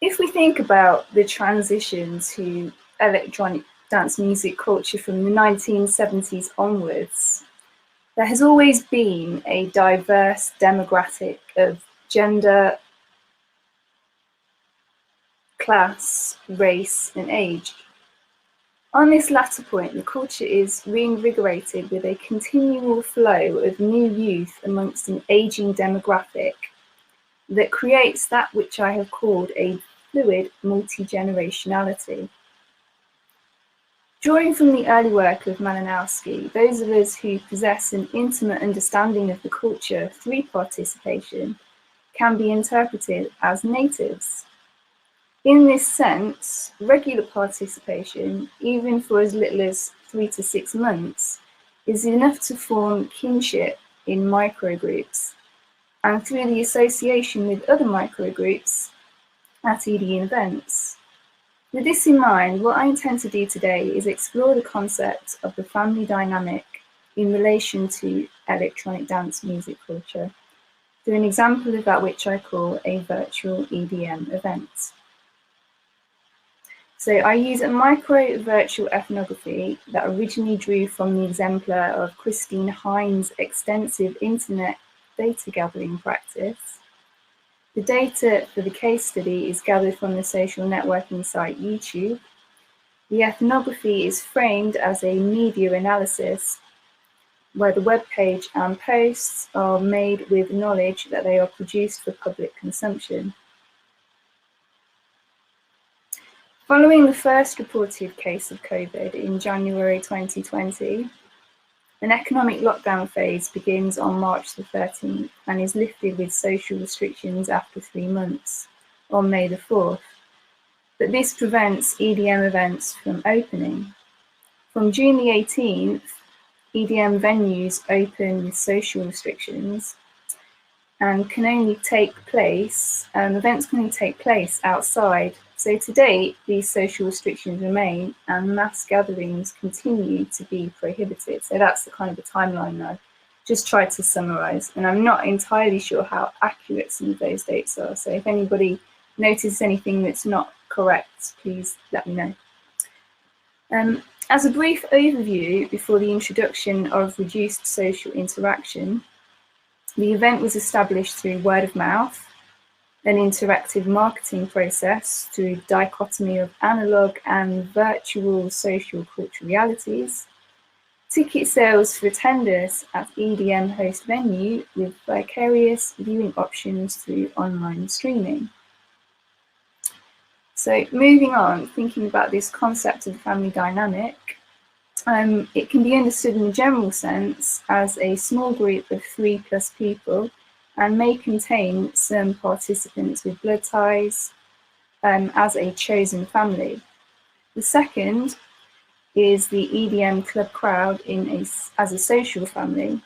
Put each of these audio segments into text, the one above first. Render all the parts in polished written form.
If we think about the transition to electronic dance music culture from the 1970s onwards, there has always been a diverse demographic of gender, class, race, and age. On this latter point, the culture is reinvigorated with a continual flow of new youth amongst an ageing demographic that creates that which I have called a fluid multi-generationality. Drawing from the early work of Malinowski, those of us who possess an intimate understanding of the culture through participation can be interpreted as natives. In this sense, regular participation, even for as little as 3 to 6 months, is enough to form kinship in microgroups, and through the association with other microgroups at EDM events. With this in mind, what I intend to do today is explore the concept of the family dynamic in relation to electronic dance music culture, through an example of that which I call a virtual EDM event. So I use a micro virtual ethnography that originally drew from the exemplar of Christine Hines' extensive internet data gathering practice. The data for the case study is gathered from the social networking site YouTube. The ethnography is framed as a media analysis, where the web page and posts are made with knowledge that they are produced for public consumption. Following the first reported case of COVID in January 2020, an economic lockdown phase begins on March the 13th and is lifted with social restrictions after 3 months, on May the 4th. But this prevents EDM events from opening. From June the 18th, EDM venues open with social restrictions and events can only take place outside. So to date, these social restrictions remain and mass gatherings continue to be prohibited. So that's the kind of the timeline I've just tried to summarize. And I'm not entirely sure how accurate some of those dates are. So if anybody notices anything that's not correct, please let me know. As a brief overview before the introduction of reduced social interaction, the event was established through word of mouth, an interactive marketing process through dichotomy of analog and virtual social cultural realities, ticket sales for attenders at EDM host venue with vicarious viewing options through online streaming. So moving on, thinking about this concept of the family dynamic, it can be understood in the general sense as a small group of 3+ people and may contain some participants with blood ties as a chosen family. The second is the EDM club crowd as a social family,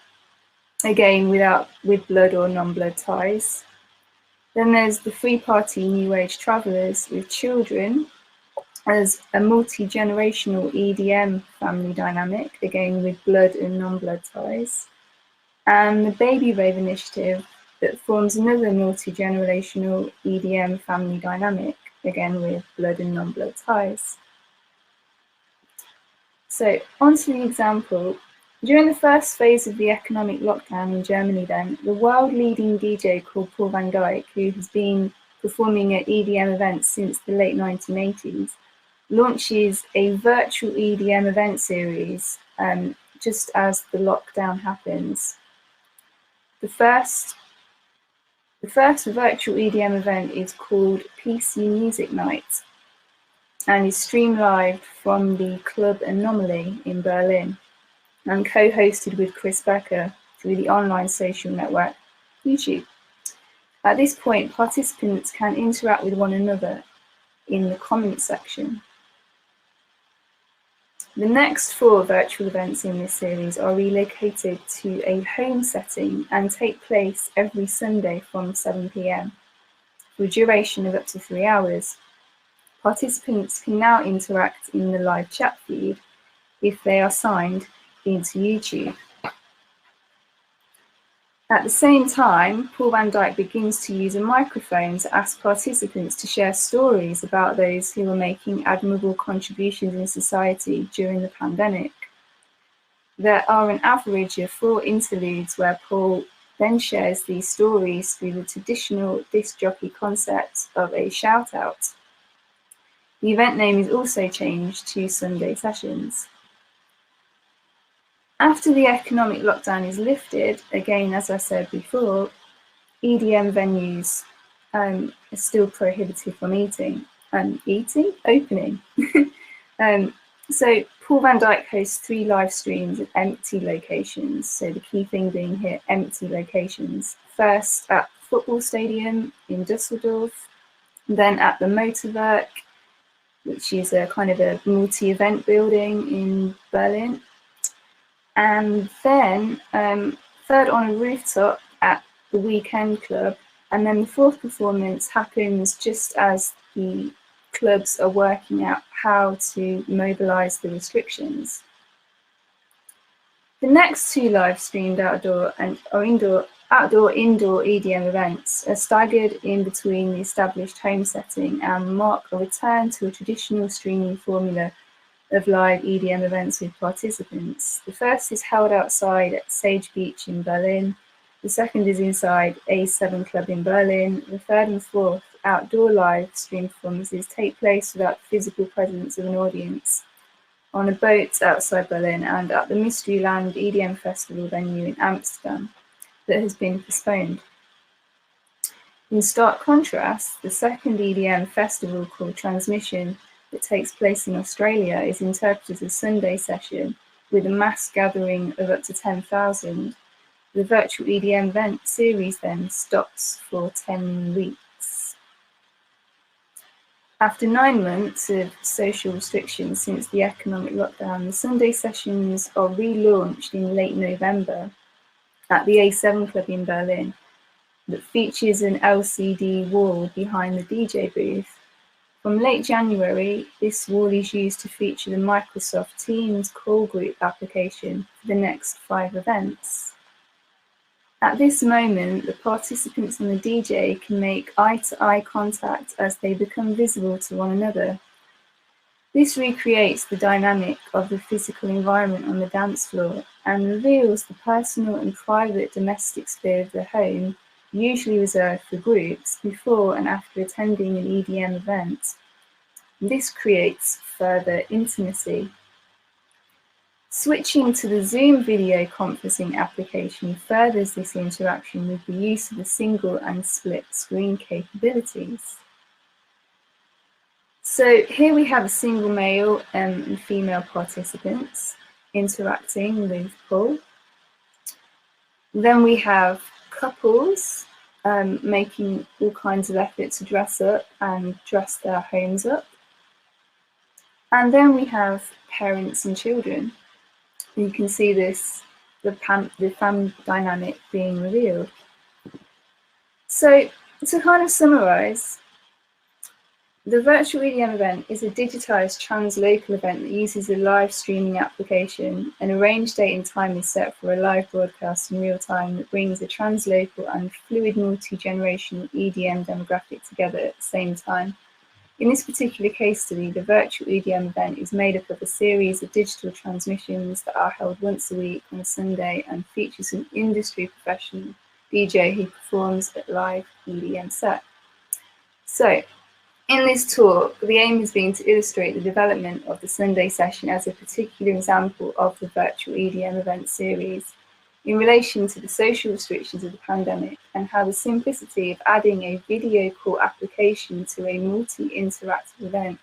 again with blood or non-blood ties. Then there's the free-party New Age travellers with children as a multi-generational EDM family dynamic, again with blood and non-blood ties. And the Baby Rave initiative that forms another multi-generational EDM family dynamic, again with blood and non-blood ties. So onto the example. During the first phase of the economic lockdown in Germany then, the world-leading DJ called Paul van Dyk, who has been performing at EDM events since the late 1980s, launches a virtual EDM event series just as the lockdown happens. The first virtual EDM event is called PC Music Night and is streamed live from the Club Anomaly in Berlin and co-hosted with Chris Becker through the online social network YouTube. At this point, participants can interact with one another in the comments section. The next 4 virtual events in this series are relocated to a home setting and take place every Sunday from 7 p.m. for a duration of up to 3 hours. Participants can now interact in the live chat feed if they are signed into YouTube. At the same time, Paul van Dyk begins to use a microphone to ask participants to share stories about those who were making admirable contributions in society during the pandemic. There are an average of 4 interludes where Paul then shares these stories through the traditional disc jockey concept of a shout-out. The event name is also changed to Sunday Sessions. After the economic lockdown is lifted, again, as I said before, EDM venues are still prohibited from opening. So Paul van Dyk hosts 3 live streams at empty locations. So the key thing being here, empty locations. First at the football stadium in Düsseldorf, then at the Motorwerk, which is a kind of a multi-event building in Berlin. And then third on a rooftop at the Weekend Club. And then the 4th performance happens just as the clubs are working out how to mobilize the restrictions. The next 2 live streamed outdoor indoor EDM events are staggered in between the established home setting and mark a return to a traditional streaming formula of live EDM events with participants. The first is held outside at Sage Beach in Berlin. The second is inside A7 Club in Berlin. The third and fourth outdoor live stream performances take place without the physical presence of an audience on a boat outside Berlin and at the Mysteryland EDM Festival venue in Amsterdam that has been postponed. In stark contrast, the second EDM festival called Transmission that takes place in Australia is interpreted as a Sunday session with a mass gathering of up to 10,000. The Virtual EDM-Event series then stops for 10 weeks. After 9 months of social restrictions since the economic lockdown, the Sunday sessions are relaunched in late November at the A7 Club in Berlin that features an LCD wall behind the DJ booth. From late January, this wall is used to feature the Microsoft Teams call group application for the next 5 events. At this moment, the participants and the DJ can make eye-to-eye contact as they become visible to one another. This recreates the dynamic of the physical environment on the dance floor and reveals the personal and private domestic sphere of the home, usually reserved for groups, before and after attending an EDM event. This creates further intimacy. Switching to the Zoom video conferencing application furthers this interaction with the use of the single and split screen capabilities. So here we have a single male and female participants interacting with Paul. Then we have couples making all kinds of effort to dress up and dress their homes up. And then we have parents and children. You can see this, the family dynamic being revealed. So to kind of summarize, the Virtual EDM event is a digitized translocal event that uses a live streaming application. An arranged date and time is set for a live broadcast in real time that brings a translocal and fluid multi-generational EDM demographic together at the same time. In this particular case study, the Virtual EDM event is made up of a series of digital transmissions that are held once a week on a Sunday and features an industry professional DJ who performs a live EDM set. So, in this talk, the aim has been to illustrate the development of the Sunday session as a particular example of the Virtual EDM event series in relation to the social restrictions of the pandemic and how the simplicity of adding a video call application to a multi-interactive event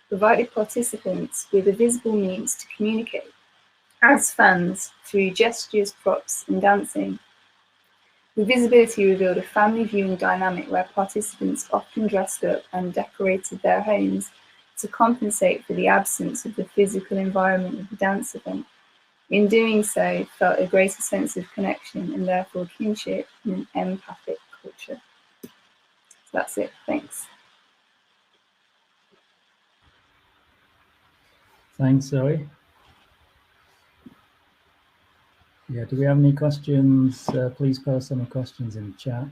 provided participants with a visible means to communicate as fans through gestures, props, and dancing. The visibility revealed a family viewing dynamic where participants often dressed up and decorated their homes to compensate for the absence of the physical environment of the dance event. In doing so, felt a greater sense of connection and therefore kinship in an empathic culture. So that's it, thanks. Thanks, Zoe. Yeah, do we have any questions? Please post any questions in the chat.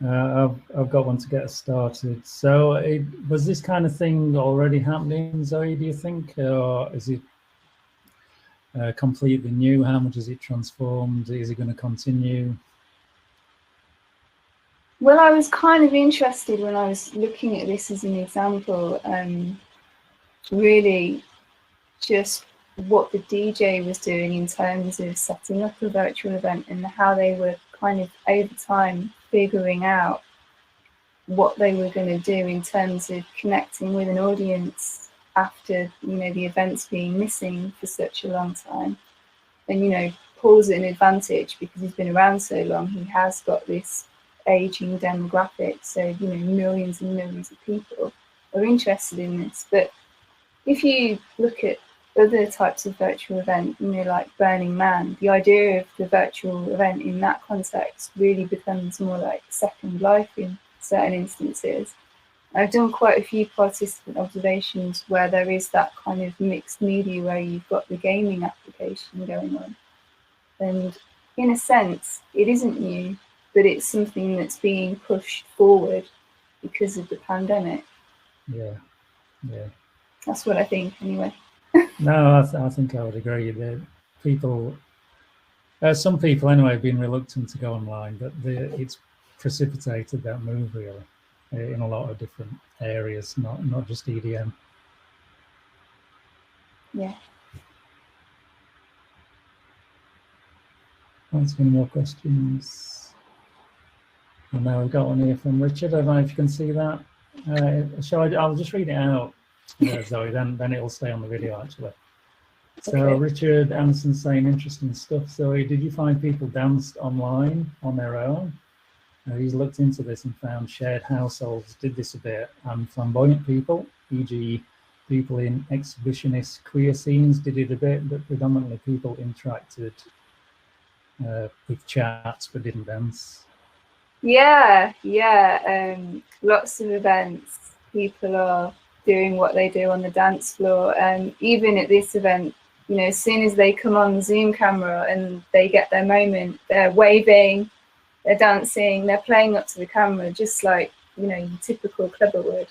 I've got one to get us started. So was this kind of thing already happening, Zoe, do you think? Or is it completely new? How much has it transformed? Is it going to continue? Well, I was kind of interested when I was looking at this as an example, really just what the DJ was doing in terms of setting up a virtual event and how they were kind of over time figuring out what they were going to do in terms of connecting with an audience after, you know, the events being missing for such a long time. And, you know, Paul's at an advantage because he's been around so long. He has got this aging demographic, so, you know, millions and millions of people are interested in this. But if you look at other types of virtual event, you know, like Burning Man, the idea of the virtual event in that context really becomes more like Second Life in certain instances. I've done quite a few participant observations where there is that kind of mixed media where you've got the gaming application going on. And in a sense, it isn't new, but it's something that's being pushed forward because of the pandemic. Yeah. That's what I think, anyway. No, I think I would agree that people, some people anyway, have been reluctant to go online, but it's precipitated that move really in a lot of different areas, not just EDM. Yeah. Answer any more questions? And now we've got one here from Richard. I don't know if you can see that. I'll just read it out, Zoe, then it'll stay on the video actually. So okay. Richard Anderson saying interesting stuff. Zoe, did you find people danced online on their own? He's looked into this and found shared households did this a bit, and flamboyant people, e.g. people in exhibitionist queer scenes did it a bit, but predominantly people interacted with chats but didn't dance. Yeah. Lots of events, people are doing what they do on the dance floor. And even at this event, you know, as soon as they come on the Zoom camera and they get their moment, they're waving, they're dancing, they're playing up to the camera, just like, you know, your typical clubber would.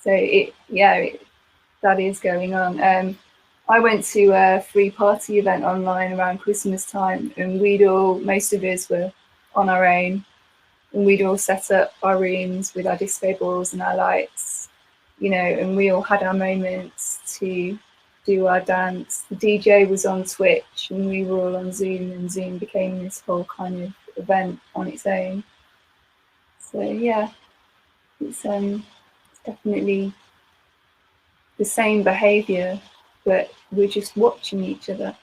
That is going on. I went to a free party event online around Christmas time, and most of us were on our own, and we'd all set up our rooms with our disco balls and our lights, you know, and we all had our moments to do our dance. The DJ was on Twitch and we were all on Zoom, and Zoom became this whole kind of event on its own. So yeah, it's definitely the same behaviour, but we're just watching each other.